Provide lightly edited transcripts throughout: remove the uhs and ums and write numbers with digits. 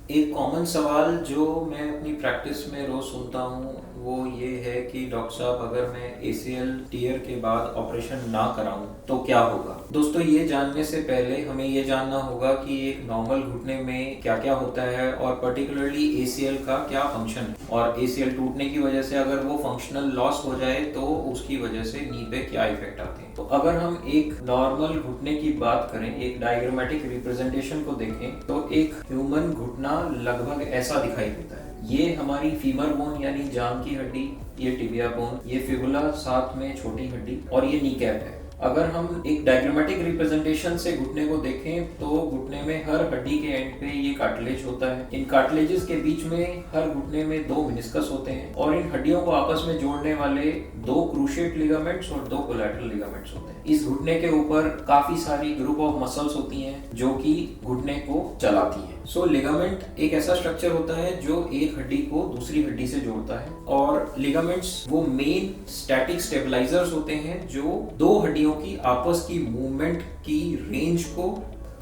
एक कॉमन सवाल जो मैं अपनी प्रैक्टिस में रोज सुनता हूँ वो ये है कि डॉक्टर साहब अगर मैं एसीएल टीयर के बाद ऑपरेशन ना कराऊं तो क्या होगा। दोस्तों, ये जानने से पहले हमें ये जानना होगा कि एक नॉर्मल घुटने में क्या क्या होता है और पर्टिकुलरली एसीएल का क्या फंक्शन है, और एसीएल टूटने की वजह से अगर वो फंक्शनल लॉस हो जाए तो उसकी वजह से नी पे क्या इफेक्ट आते हैं। तो अगर हम एक नॉर्मल घुटने की बात करें, एक डायग्रामेटिक रिप्रेजेंटेशन को देखें तो एक ह्यूमन घुटना लगभग ऐसा दिखाई देता है। ये हमारी फीमर बोन यानी जांघ की हड्डी, ये टिबिया बोन, ये फिबुला साथ में छोटी हड्डी और ये नी कैप है। अगर हम एक डायग्रामेटिक रिप्रेजेंटेशन से घुटने को देखें तो घुटने में हर हड्डी के एंड पे ये कार्टिलेज होता है। इन कार्टिलेजेस के बीच में हर घुटने में 2 मेनिस्कस होते हैं और इन हड्डियों को आपस में जोड़ने वाले 2 क्रूशिएट लिगामेंट्स और 2 कोलैटरल लिगामेंट्स होते हैं। इस घुटने के ऊपर काफी सारी ग्रुप ऑफ मसल्स होती हैं जो कि घुटने को चलाती हैं। सो लिगामेंट एक ऐसा स्ट्रक्चर होता है जो एक हड्डी को दूसरी हड्डी से जोड़ता है, और लिगामेंट्स वो मेन स्टैटिक स्टेबलाइजर्स होते हैं जो 2 हड्डियों की आपस की मूवमेंट की रेंज को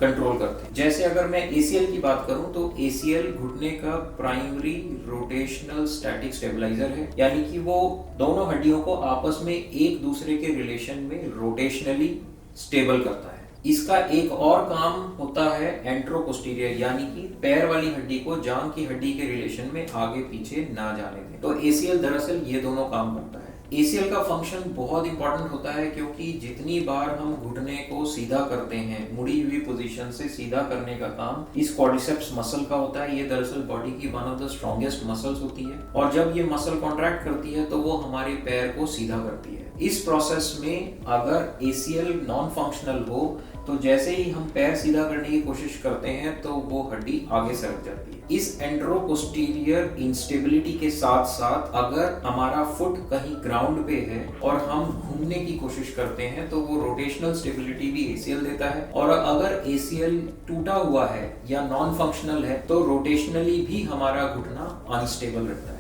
कंट्रोल करते हैं। जैसे अगर मैं एसीएल की बात करूं तो एसीएल घुटने का प्राइमरी रोटेशनल स्टैटिक स्टेबलाइजर है, यानी कि वो दोनों हड्डियों को आपस में एक दूसरे के रिलेशन में रोटेशनली स्टेबल करता है। इसका एक और काम होता है एंट्रोपोस्टीरियर, यानी कि पैर वाली हड्डी को जांघ की हड्डी के रिलेशन में आगे पीछे ना जाने दें। तो एसीएल दरअसल ये दोनों काम करता है। एसीएल का फंक्शन बहुत इंपॉर्टेंट होता है क्योंकि जितनी बार हम घुटने को सीधा करते हैं, मुड़ी हुई पोजीशन से सीधा करने का काम इस क्वाड्रिसेप्स मसल का होता है। ये दरअसल बॉडी की one of the strongest muscles होती है, और जब ये मसल कॉन्ट्रैक्ट करती है तो वो हमारे पैर को सीधा करती है। इस प्रोसेस में अगर एसीएल नॉन फंक्शनल हो तो जैसे ही हम पैर सीधा करने की कोशिश करते हैं तो वो हड्डी आगे सरक जाती है। इस एंट्रोपोस्टीरियर इंस्टेबिलिटी के साथ साथ अगर हमारा फुट कहीं ग्राउंड पे है और हम घूमने की कोशिश करते हैं तो वो रोटेशनल स्टेबिलिटी भी एसीएल देता है, और अगर एसीएल टूटा हुआ है या नॉन फंक्शनल है तो रोटेशनली भी हमारा घुटना अनस्टेबल रहता है।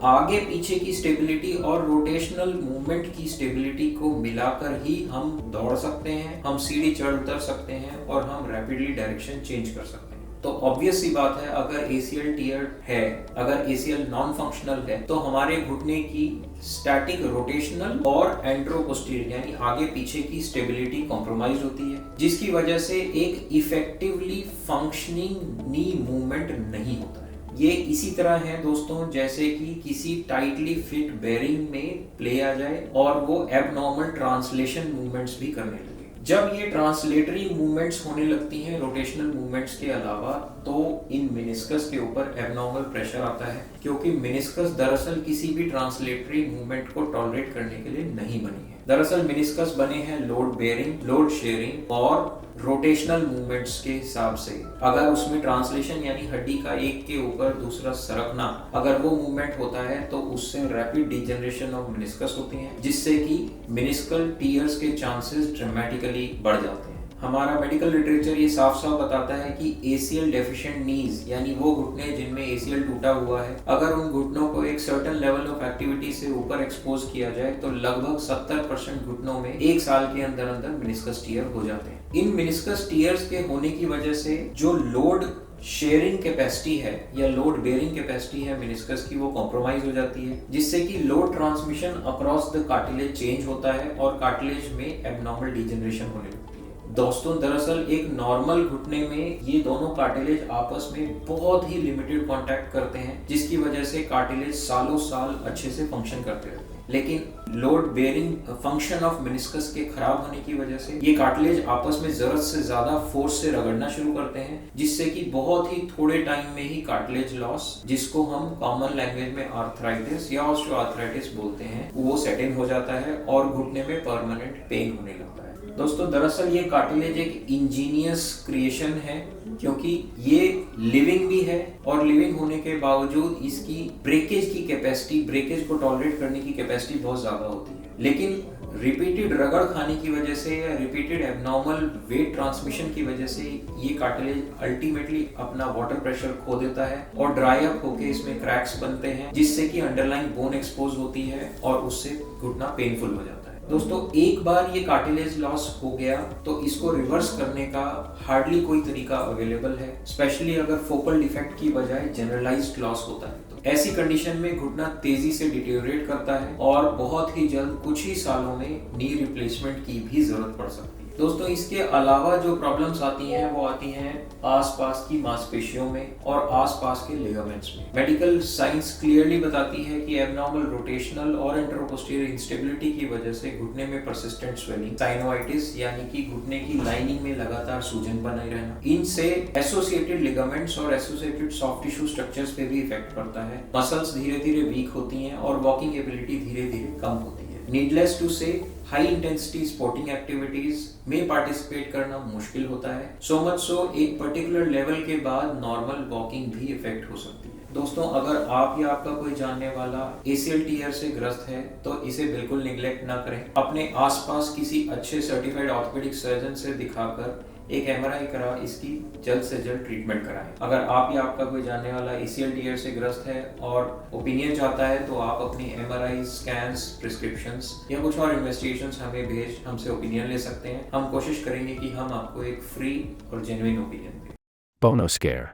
आगे पीछे की स्टेबिलिटी और रोटेशनल मूवमेंट की स्टेबिलिटी को मिलाकर ही हम दौड़ सकते हैं, हम सीढ़ी चढ़ उतर सकते हैं और हम रैपिडली डायरेक्शन चेंज कर सकते हैं। तो ऑब्वियस सी बात है, अगर एसीएल टीयर है, अगर एसीएल नॉन फंक्शनल है तो हमारे घुटने की स्टैटिक रोटेशनल और एंट्रोपोस्टीरियर यानी आगे पीछे की स्टेबिलिटी कॉम्प्रोमाइज होती है, जिसकी वजह से एक इफेक्टिवली फंक्शनिंग नी मूवमेंट नहीं होता है। ये इसी तरह है दोस्तों जैसे कि किसी टाइटली फिट बेरिंग में प्ले आ जाए और वो एबनॉर्मल ट्रांसलेशन मूवमेंट्स भी करने लगे। जब ये ट्रांसलेटरी मूवमेंट्स होने लगती हैं रोटेशनल मूवमेंट्स के अलावा, तो इन मेनिस्कस के ऊपर एबनॉर्मल प्रेशर आता है, क्योंकि मेनिस्कस दरअसल किसी भी ट्रांसलेटरी मूवमेंट को टॉलरेट करने के लिए नहीं बनी है। दरअसल मेनिस्कस बने हैं लोड बेयरिंग, लोड शेयरिंग और रोटेशनल मूवमेंट्स के हिसाब से। अगर उसमें ट्रांसलेशन यानी हड्डी का एक के ऊपर दूसरा सरकना, अगर वो मूवमेंट होता है तो उससे रैपिड डिजेनरेशन ऑफ मेनिस्कस होती है, जिससे कि मेनिस्कल टीयर्स के चांसेस ड्रामेटिकली बढ़ जाते हैं। हमारा मेडिकल लिटरेचर ये साफ साफ बताता है कि एसीएल डेफिशिएंट नीज यानी वो घुटने जिनमें एसीएल टूटा हुआ है, अगर उन घुटनों को एक सर्टेन लेवल ऑफ एक्टिविटी से ऊपर एक्सपोज किया जाए तो लगभग 70% घुटनों में 1 साल के अंदर अंदर मेनिस्कस टीयर हो जाते हैं। इन मेनिस्कस टीयर्स के होने की वजह से जो लोड शेयरिंग कैपेसिटी है या लोड बेयरिंग कैपेसिटी है मेनिस्कस की, वो कॉम्प्रोमाइज हो जाती है, जिससे कि load transmission across the cartilage change होता है और कार्टिलेज में एबनॉर्मल डिजेनरेशन होने लगती है। दोस्तों, दरअसल एक नॉर्मल घुटने में ये दोनों कार्टिलेज आपस में बहुत ही लिमिटेड कांटेक्ट करते हैं, जिसकी वजह से कार्टिलेज सालों साल अच्छे से फंक्शन करते रहते हैं। लेकिन load bearing function of meniscus के खराब होने की वजह से ये कार्टिलेज आपस में जरूरत से ज्यादा फोर्स से रगड़ना शुरू करते हैं, जिससे कि बहुत ही थोड़े टाइम में ही कार्टिलेज लॉस, जिसको हम कॉमन लैंग्वेज में आर्थराइटिस या ऑस्टियोआर्थराइटिस बोलते हैं, वो सेट इन हो जाता है और घुटने में परमानेंट पेन होने लगता है। दोस्तों, दरअसल ये कार्टिलेज एक इंजीनियस क्रिएशन है, क्योंकि ये लिविंग भी है और लिविंग होने के बावजूद इसकी ब्रेकेज की कैपेसिटी, ब्रेकेज को टॉलरेट करने की कैपेसिटी बहुत ज्यादा होती है। लेकिन रिपीटेड रगड़ खाने की वजह से या रिपीटेड एबनॉर्मल वेट ट्रांसमिशन की वजह से ये कार्टिलेज अल्टीमेटली अपना वाटर प्रेशर खो देता है और ड्राई अप होके इसमें क्रैक्स बनते हैं, जिससे कि अंडरलाइंग बोन एक्सपोज होती है और उससे घुटना पेनफुल हो जाता है। दोस्तों एक बार ये कार्टिलेज लॉस हो गया तो इसको रिवर्स करने का हार्डली कोई तरीका अवेलेबल है, स्पेशली अगर फोकल डिफेक्ट की बजाय जनरलाइज्ड लॉस होता है। तो ऐसी कंडीशन में घुटना तेजी से डिटेरियोरेट करता है और बहुत ही जल्द कुछ ही सालों में नी रिप्लेसमेंट की भी जरूरत पड़ सकती है। दोस्तों इसके अलावा जो प्रॉब्लम्स आती हैं वो आती हैं आसपास की मांसपेशियों में और आसपास के लिगामेंट्स में। मेडिकल साइंस क्लियरली बताती है कि एबनॉर्मल रोटेशनल और इंटरपोस्टीरियर इंस्टेबिलिटी की वजह से घुटने में परसिस्टेंट स्वेलिंग, साइनोइटिस यानी कि घुटने की लाइनिंग में लगातार सूजन बनाए रहना, इनसे एसोसिएटेड लिगामेंट्स और एसोसिएटेड सॉफ्ट टिश्यू स्ट्रक्चर्स पे भी इफेक्ट पड़ता है। मसल्स धीरे धीरे वीक होती हैं और वॉकिंग एबिलिटी धीरे धीरे कम होती है। नीडलेस टू से हाई इंटेंसिटी स्पोर्टिंग एक्टिविटीज में पार्टिसिपेट करना मुश्किल होता है। सो मच सो एक पर्टिकुलर लेवल के बाद नॉर्मल वॉकिंग भी इफेक्ट हो सकती है। दोस्तों अगर आप या आपका कोई जानने वाला ACL टीयर से ग्रस्त है तो इसे बिल्कुल निगलेक्ट ना करें। अपने आसपास किसी अच्छे सर्टिफाइड ऑर्थोपेडिक सर्जन से दिखाकर एक MRI करा इसकी जल्द से जल्द ट्रीटमेंट कराएं। अगर आप या आपका कोई जानने वाला ACL टीयर से ग्रस्त है और ओपिनियन चाहता है तो आप अपनी MRI स्कैन्स, प्रिस्क्रिप्शंस या कुछ और इन्वेस्टिगेशंस हमें भेज हमसे ओपिनियन ले सकते हैं। हम कोशिश करेंगे कि हम आपको एक फ्री और जेन्युइन ओपिनियन दें। Bono Scare.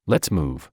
Let's move.